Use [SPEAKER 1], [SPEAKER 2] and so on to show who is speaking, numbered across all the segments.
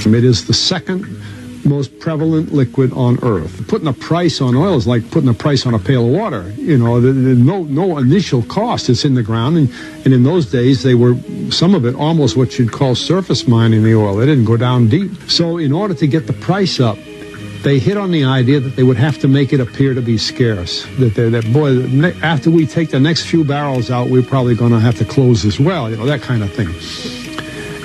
[SPEAKER 1] It is the second most prevalent liquid on Earth. Putting a price on oil is like putting a price on a pail of water. You know, no initial cost. It's in the ground, and in those days, they were, some of it, almost what you'd call surface mining the oil. They didn't go down deep. So in order to get the price up, they hit on the idea that they would have to make it appear to be scarce. That boy, after we take the next few barrels out, we're probably going to have to close as well. You know, that kind of thing.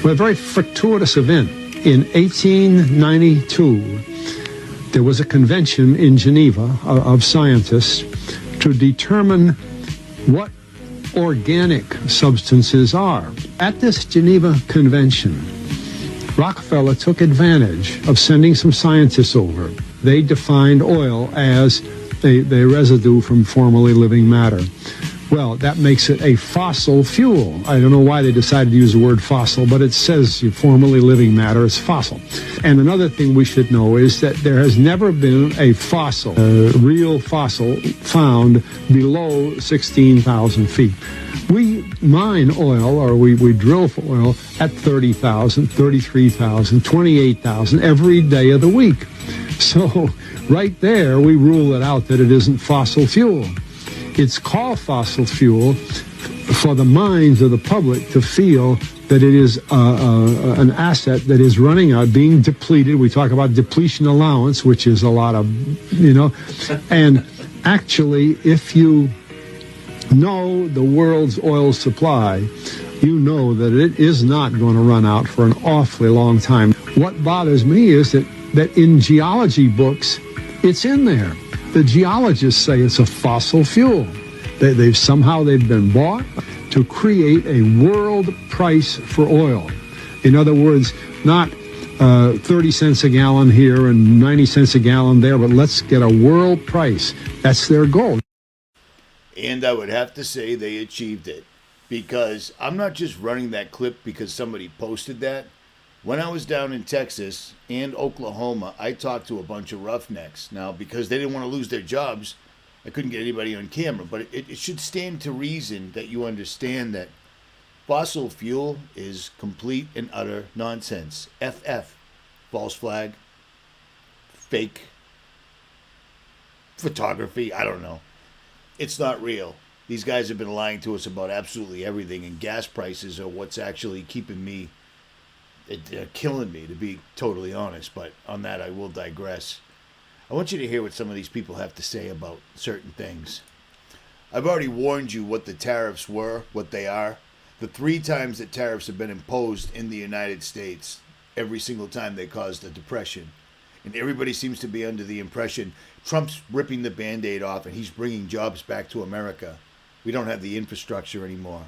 [SPEAKER 1] But a very fortuitous event. In 1892, there was a convention in Geneva of scientists to determine what organic substances are. At this Geneva convention, Rockefeller took advantage of sending some scientists over. They defined oil as a residue from formerly living matter. Well, that makes it a fossil fuel. I don't know why they decided to use the word fossil, but it says formerly living matter is fossil. And another thing we should know is that there has never been a fossil, a real fossil, found below 16,000 feet. We mine oil, or we drill for oil at 30,000, 33,000, 28,000 every day of the week. So right there, we rule it out that it isn't fossil fuel. It's called fossil fuel for the minds of the public to feel that it is an asset that is running out, being depleted. We talk about depletion allowance, which is a lot of, you know. And actually, if you know the world's oil supply, you know that it is not going to run out for an awfully long time. What bothers me is that in geology books, it's in there. The geologists say it's a fossil fuel. They've been bought to create a world price for oil. In other words, not 30 cents a gallon here and 90 cents a gallon there, but let's get a world price. That's their goal.
[SPEAKER 2] And I would have to say they achieved it, because I'm not just running that clip because somebody posted that. When I was down in Texas and Oklahoma, I talked to a bunch of roughnecks. Now, because they didn't want to lose their jobs, I couldn't get anybody on camera. But it should stand to reason that you understand that fossil fuel is complete and utter nonsense. FF, false flag, fake photography, I don't know. It's not real. These guys have been lying to us about absolutely everything, and gas prices are what's actually keeping me, killing me, to be totally honest. But on that, I will digress. I want you to hear what some of these people have to say about certain things. I've already warned you what the tariffs were, what they are. The 3 times that tariffs have been imposed in the United States, every single time they caused a depression. And everybody seems to be under the impression Trump's ripping the Band-Aid off and he's bringing jobs back to America. We don't have the infrastructure anymore.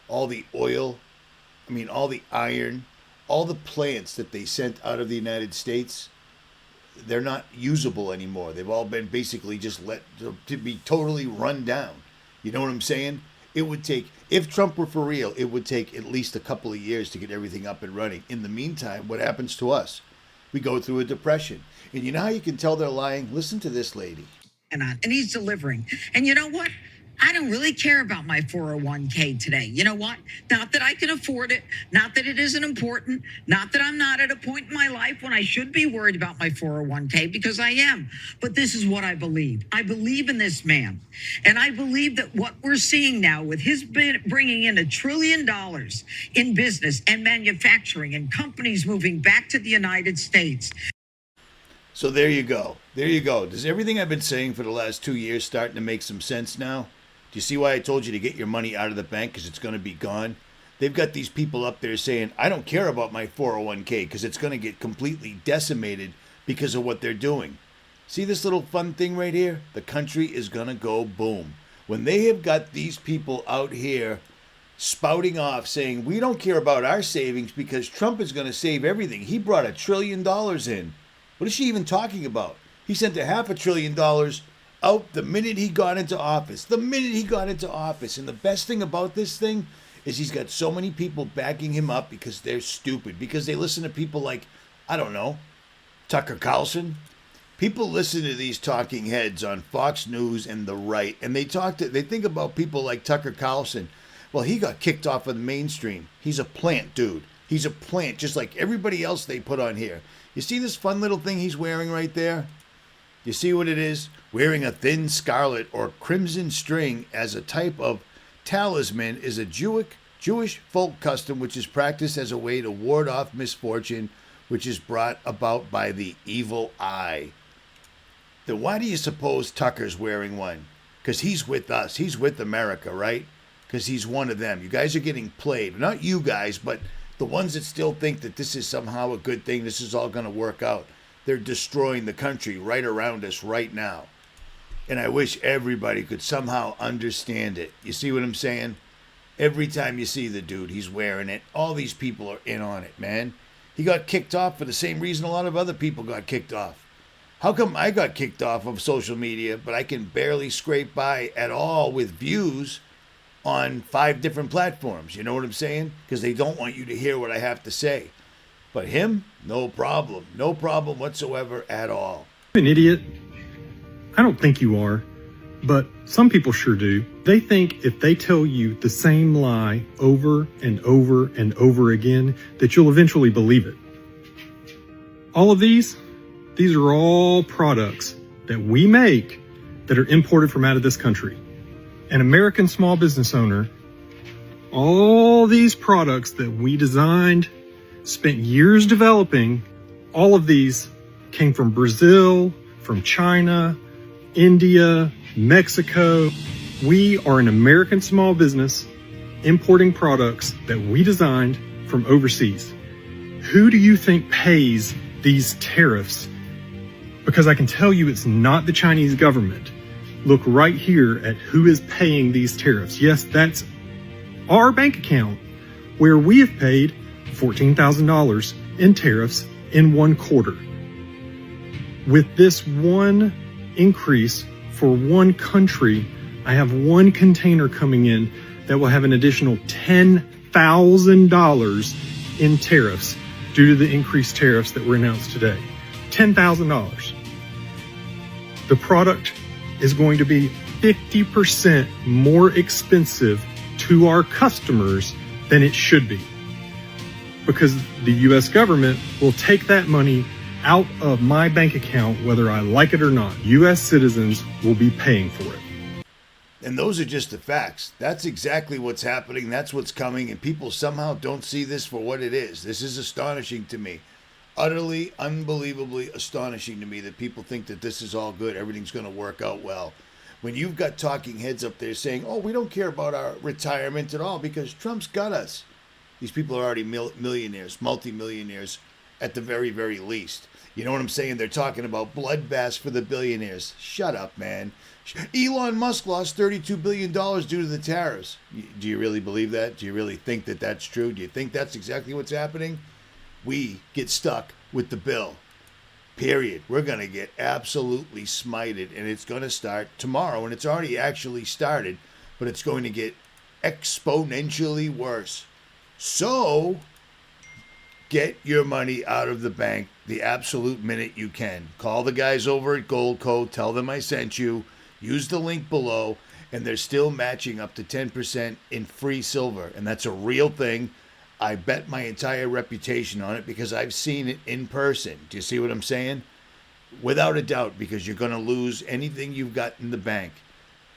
[SPEAKER 2] All the oil, all the iron, all the plants that they sent out of the United States, they're not usable anymore. They've all been basically just let to be totally run down. You know what I'm saying? It would take, if Trump were for real, it would take at least a couple of years to get everything up and running. In the meantime, what happens to us? We go through a depression. And you know how you can tell they're lying? Listen to this lady.
[SPEAKER 3] And he's delivering. And you know what? I don't really care about my 401k today. You know what? Not that I can afford it. Not that it isn't important. Not that I'm not at a point in my life when I should be worried about my 401k, because I am. But this is what I believe. I believe in this man. And I believe that what we're seeing now with his bringing in $1 trillion in business and manufacturing and companies moving back to the United States.
[SPEAKER 2] So there you go. There you go. Does everything I've been saying for the last 2 years starting to make some sense now? Do you see why I told you to get your money out of the bank, because it's going to be gone? They've got these people up there saying, I don't care about my 401k because it's going to get completely decimated because of what they're doing. See this little fun thing right here? The country is going to go boom. When they have got these people out here spouting off saying, we don't care about our savings because Trump is going to save everything. He brought $1 trillion in. What is she even talking about? He sent $500 billion out the minute he got into office. The minute he got into office. And the best thing about this thing is he's got so many people backing him up because they're stupid. Because they listen to people like, I don't know, Tucker Carlson. People listen to these talking heads on Fox News and the right. And they think about people like Tucker Carlson. Well, he got kicked off of the mainstream. He's a plant dude. He's a plant, just like everybody else they put on here. You see this fun little thing he's wearing right there? You see what it is? Wearing a thin scarlet or crimson string as a type of talisman is a Jewish folk custom which is practiced as a way to ward off misfortune which is brought about by the evil eye. Then why do you suppose Tucker's wearing one? Because he's with us. He's with America, right? Because he's one of them. You guys are getting played. Not you guys, but the ones that still think that this is somehow a good thing, this is all going to work out. They're destroying the country right around us right now. And I wish everybody could somehow understand it. You see what I'm saying? Every time you see the dude, he's wearing it. All these people are in on it, man. He got kicked off for the same reason a lot of other people got kicked off. How come I got kicked off of social media, but I can barely scrape by at all with views on 5 different platforms? You know what I'm saying? Because they don't want you to hear what I have to say. But him, no problem. No problem whatsoever at all.
[SPEAKER 4] An idiot? I don't think you are, but some people sure do. They think if they tell you the same lie over and over and over again, that you'll eventually believe it. All of these are all products that we make that are imported from out of this country. An American small business owner, all these products that we designed, spent years developing, all of these came from Brazil, from China, India, Mexico. We are an American small business importing products that we designed from overseas. Who do you think pays these tariffs? Because I can tell you it's not the Chinese government. Look right here at who is paying these tariffs. Yes, that's our bank account, where we have paid $14,000 in tariffs in 1 quarter. With this one increase for one country, I have one container coming in that will have an additional $10,000 in tariffs due to the increased tariffs that were announced today. $10,000. The product is going to be 50% more expensive to our customers than it should be, because the U.S. government will take that money out of my bank account whether I like it or not. U.S. citizens will be paying for it.
[SPEAKER 2] And those are just the facts. That's exactly what's happening. That's what's coming. And people somehow don't see this for what it is. This is astonishing to me. Utterly, unbelievably astonishing to me that people think that this is all good. Everything's going to work out well. When you've got talking heads up there saying, oh, we don't care about our retirement at all because Trump's got us. These people are already millionaires, multimillionaires at the very, very least. You know what I'm saying? They're talking about bloodbaths for the billionaires. Shut up, man. Elon Musk lost $32 billion due to the tariffs. Do you really believe that? Do you really think that that's true? Do you think that's exactly what's happening? We get stuck with the bill. Period. We're going to get absolutely smited, and it's going to start tomorrow, and it's already actually started, but it's going to get exponentially worse. So, get your money out of the bank the absolute minute you can. Call the guys over at Goldco, tell them I sent you, use the link below, and they're still matching up to 10% in free silver, and that's a real thing. I bet my entire reputation on it because I've seen it in person. Do you see what I'm saying? Without a doubt, because you're going to lose anything you've got in the bank.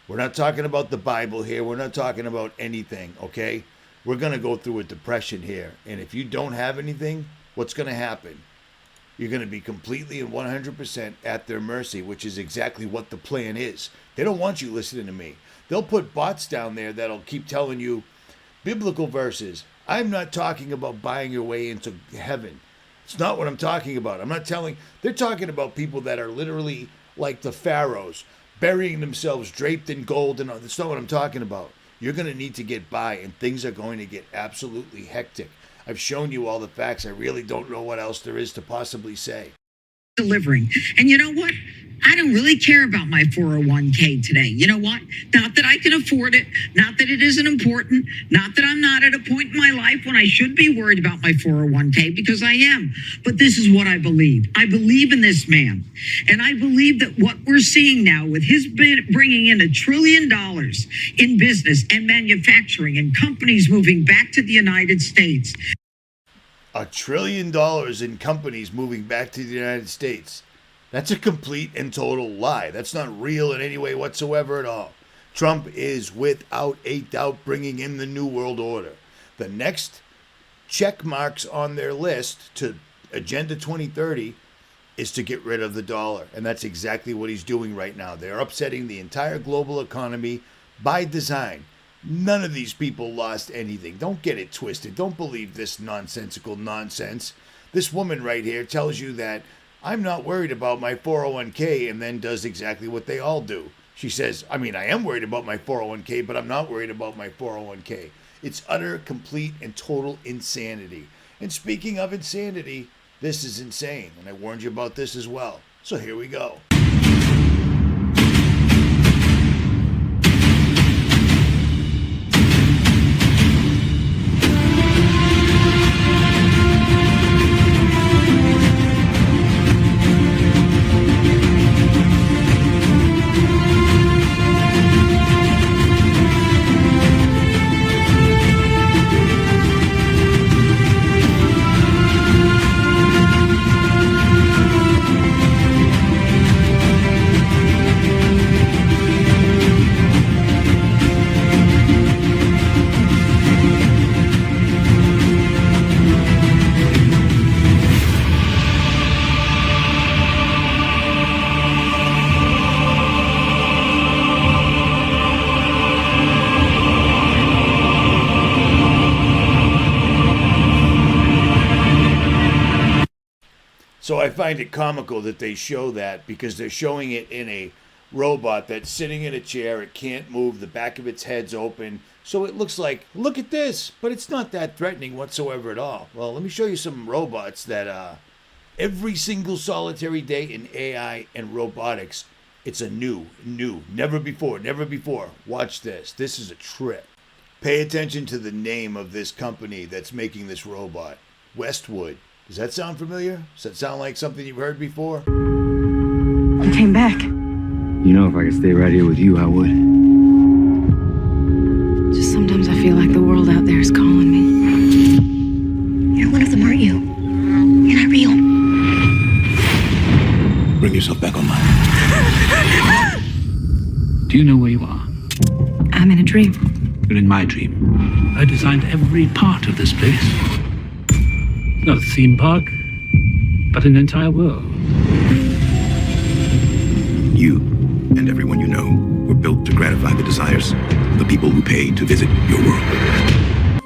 [SPEAKER 2] We're not talking about the Bible here. We're not talking about anything, okay? We're going to go through a depression here. And if you don't have anything, what's going to happen? You're going to be completely and 100% at their mercy, which is exactly what the plan is. They don't want you listening to me. They'll put bots down there that'll keep telling you biblical verses. I'm not talking about buying your way into heaven. It's not what I'm talking about. They're talking about people that are literally like the pharaohs, burying themselves draped in gold, and all. That's not what I'm talking about. You're going to need to get by, and things are going to get absolutely hectic. I've shown you all the facts. I really don't know what else there is to possibly say.
[SPEAKER 3] Delivering. And you know what? I don't really care about my 401k today. You know what? Not that I can afford it. Not that it isn't important. Not that I'm not at a point in my life when I should be worried about my 401k, because I am. But this is what I believe. I believe in this man. And I believe that what we're seeing now with his bringing in $1 trillion in business and manufacturing and companies moving back to the United States.
[SPEAKER 2] $1 trillion in companies moving back to the United States. That's a complete and total lie. That's not real in any way whatsoever at all. Trump is without a doubt bringing in the New World Order. The next check marks on their list to Agenda 2030 is to get rid of the dollar. And that's exactly what he's doing right now. They're upsetting the entire global economy by design. None of these people lost anything. Don't get it twisted. Don't believe this nonsensical nonsense. This woman right here tells you that I'm not worried about my 401k and then does exactly what they all do. She says, I am worried about my 401k, but I'm not worried about my 401k. It's utter, complete, and total insanity. And speaking of insanity, this is insane. And I warned you about this as well. So here we go. So I find it comical that they show that because they're showing it in a robot that's sitting in a chair. It can't move. The back of its head's open. So it looks like, look at this. But it's not that threatening whatsoever at all. Well, let me show you some robots that every single solitary day in AI and robotics, it's a new, never before. Watch this. This is a trip. Pay attention to the name of this company that's making this robot. Westwood. Does that sound familiar? Does that sound like something you've heard before?
[SPEAKER 5] You came back.
[SPEAKER 6] You know, if I could stay right here with you, I would.
[SPEAKER 5] Just sometimes I feel like the world out there is calling me.
[SPEAKER 7] You're one of them, aren't you? You're not real.
[SPEAKER 8] Bring yourself back online.
[SPEAKER 9] Do you know where you are?
[SPEAKER 5] I'm in a dream.
[SPEAKER 9] You're in my dream. I designed every part of this place. Not a theme park, but an entire world.
[SPEAKER 8] You and everyone you know were built to gratify the desires of the people who pay to visit your world.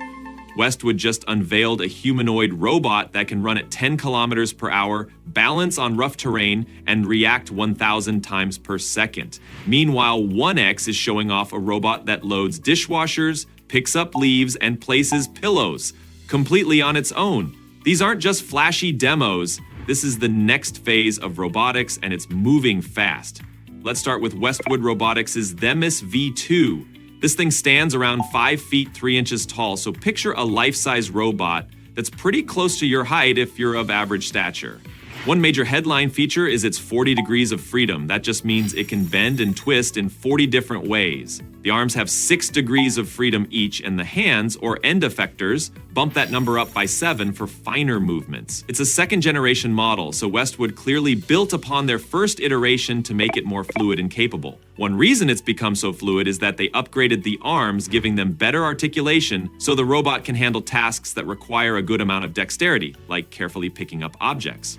[SPEAKER 10] Westwood just unveiled a humanoid robot that can run at 10 kilometers per hour, balance on rough terrain, and react 1,000 times per second. Meanwhile, 1X is showing off a robot that loads dishwashers, picks up leaves, and places pillows completely on its own. These aren't just flashy demos. This is the next phase of robotics, and it's moving fast. Let's start with Westwood Robotics' Themis V2. This thing stands around 5 feet 3 inches tall, so picture a life-size robot that's pretty close to your height if you're of average stature. One major headline feature is its 40 degrees of freedom. That just means it can bend and twist in 40 different ways. The arms have 6 degrees of freedom each, and the hands, or end effectors, bump that number up by 7 for finer movements. It's a second-generation model, so Westwood clearly built upon their first iteration to make it more fluid and capable. One reason it's become so fluid is that they upgraded the arms, giving them better articulation, so the robot can handle tasks that require a good amount of dexterity, like carefully picking up objects.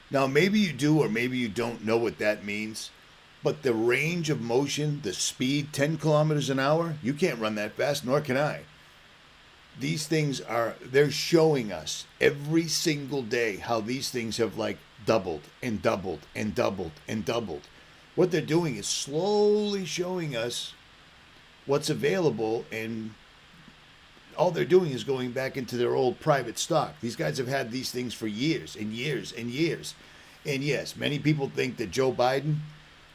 [SPEAKER 2] Now, maybe you do or maybe you don't know what that means, but the range of motion, the speed, 10 kilometers an hour, you can't run that fast, nor can I. These things they're showing us every single day how these things have like doubled and doubled and doubled and doubled. What they're doing is slowly showing us what's available, and all they're doing is going back into their old private stock. These guys have had these things for years and years and years. And yes, many people think that Joe Biden,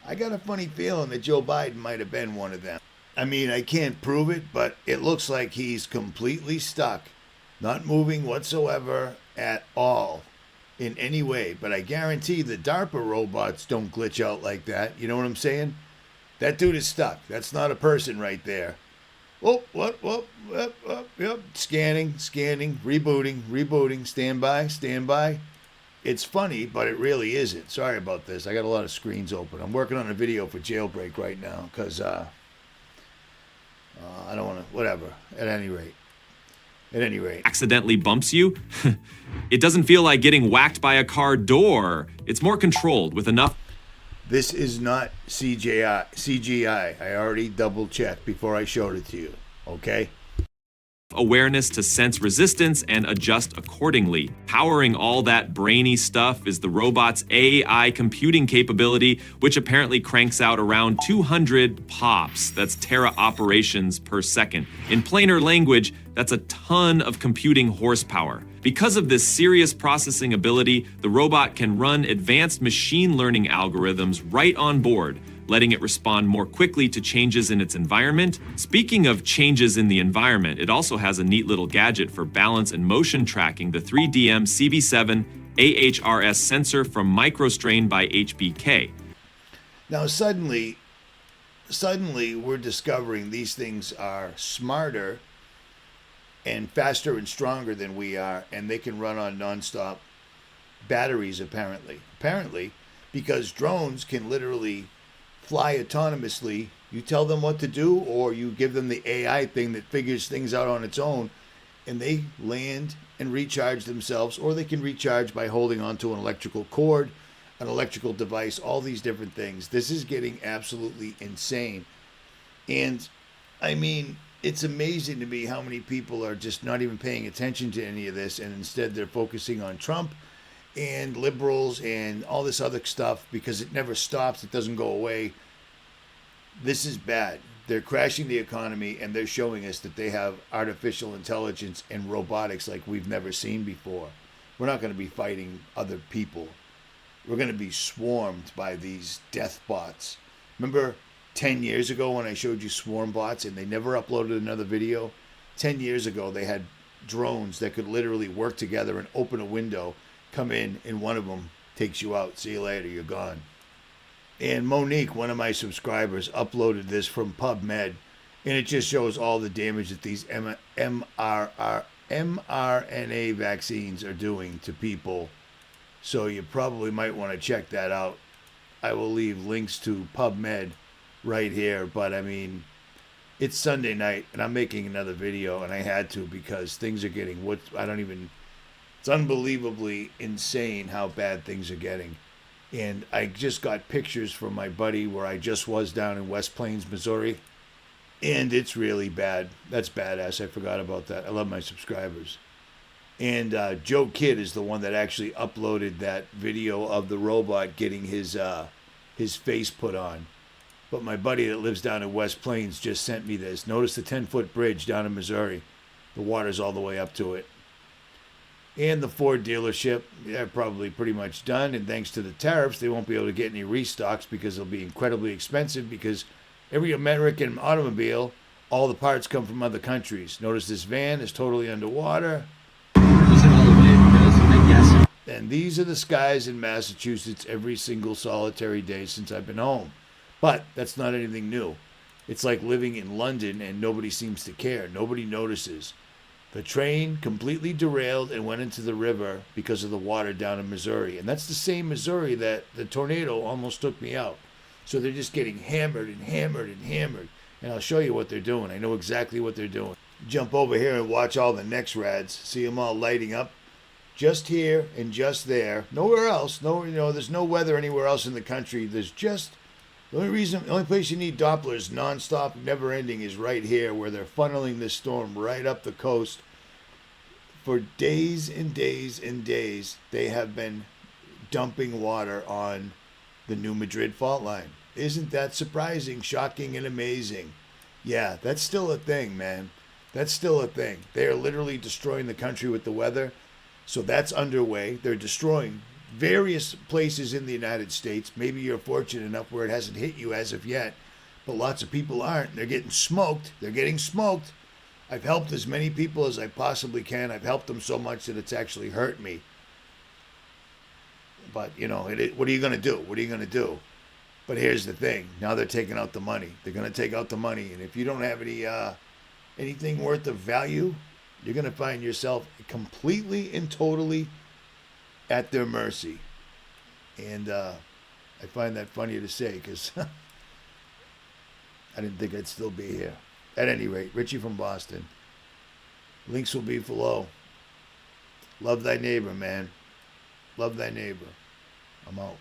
[SPEAKER 2] I got a funny feeling that Joe Biden might have been one of them. I mean, I can't prove it, but it looks like he's completely stuck, not moving whatsoever at all in any way. But I guarantee the DARPA robots don't glitch out like that. You know what I'm saying? That dude is stuck. That's not a person right there. Oh, what? Yep. Scanning, rebooting. Stand by. It's funny, but it really isn't. Sorry about this. I got a lot of screens open. I'm working on a video for Jailbreak right now because I don't want to. Whatever. At any rate.
[SPEAKER 10] Accidentally bumps you, it doesn't feel like getting whacked by a car door. It's more controlled with enough.
[SPEAKER 2] This is not CGI. I already double checked before I showed it to you. Okay?
[SPEAKER 10] Awareness to sense resistance and adjust accordingly. Powering all that brainy stuff is the robot's AI computing capability, which apparently cranks out around 200 pops. That's tera operations per second. In plainer language, that's a ton of computing horsepower. Because of this serious processing ability, the robot can run advanced machine learning algorithms right on board, letting it respond more quickly to changes in its environment. Speaking of changes in the environment, it also has a neat little gadget for balance and motion tracking, the 3DM CV7 AHRS sensor from MicroStrain by HBK.
[SPEAKER 2] Now suddenly we're discovering these things are smarter and faster and stronger than we are, and they can run on nonstop batteries apparently, because drones can literally fly autonomously. You tell them what to do, or you give them the AI thing that figures things out on its own, and they land and recharge themselves, or they can recharge by holding onto an electrical cord, an electrical device, all these different things. This is getting absolutely insane. And I mean, it's amazing to me how many people are just not even paying attention to any of this, and instead they're focusing on Trump and liberals and all this other stuff because it never stops. It doesn't go away. This is bad. They're crashing the economy, and they're showing us that they have artificial intelligence and robotics like we've never seen before. We're not going to be fighting other people. We're going to be swarmed by these death bots. Remember 10 years ago when I showed you swarm bots and they never uploaded another video? 10 years ago, they had drones that could literally work together and open a window, come in, and one of them takes you out. See you later, you're gone. And Monique, one of my subscribers, uploaded this from PubMed, and it just shows all the damage that these mRNA vaccines are doing to people. So you probably might want to check that out. I will leave links to PubMed right here, but I mean, it's Sunday night and I'm making another video, and I had to because things are getting it's unbelievably insane how bad things are getting. And I just got pictures from my buddy where I just was down in West Plains, Missouri, and it's really bad. That's badass. I forgot about that. I love my subscribers. And Joe Kidd is the one that actually uploaded that video of the robot getting his face put on. But my buddy that lives down in West Plains just sent me this. Notice the 10-foot bridge down in Missouri. The water's all the way up to it. And the Ford dealership, they're probably pretty much done. And thanks to the tariffs, they won't be able to get any restocks because they'll be incredibly expensive, because every American automobile, all the parts come from other countries. Notice this van is totally underwater. And these are the skies in Massachusetts every single solitary day since I've been home. But that's not anything new. It's like living in London and nobody seems to care. Nobody notices. The train completely derailed and went into the river because of the water down in Missouri. And that's the same Missouri that the tornado almost took me out. So they're just getting hammered and hammered and hammered. And I'll show you what they're doing. I know exactly what they're doing. Jump over here and watch all the next rads. See them all lighting up. Just here and just there. Nowhere else. There's no weather anywhere else in the country. There's just... The only place you need Dopplers nonstop, never ending, is right here, where they're funneling this storm right up the coast. For days and days and days, they have been dumping water on the New Madrid fault line. Isn't that surprising, shocking, and amazing? Yeah, that's still a thing, man. That's still a thing. They are literally destroying the country with the weather. So that's underway. They're destroying various places in the United States. Maybe you're fortunate enough where it hasn't hit you as of yet, but lots of people aren't. They're getting smoked. They're getting smoked. I've helped as many people as I possibly can. I've helped them so much that it's actually hurt me. But, what are you going to do? What are you going to do? But here's the thing. Now they're taking out the money. They're going to take out the money. And if you don't have any anything worth of value, you're going to find yourself completely and totally at their mercy. And I find that funny to say because I didn't think I'd still be here. At any rate, Richie from Boston. Links will be below. Love thy neighbor, man. Love thy neighbor. I'm out.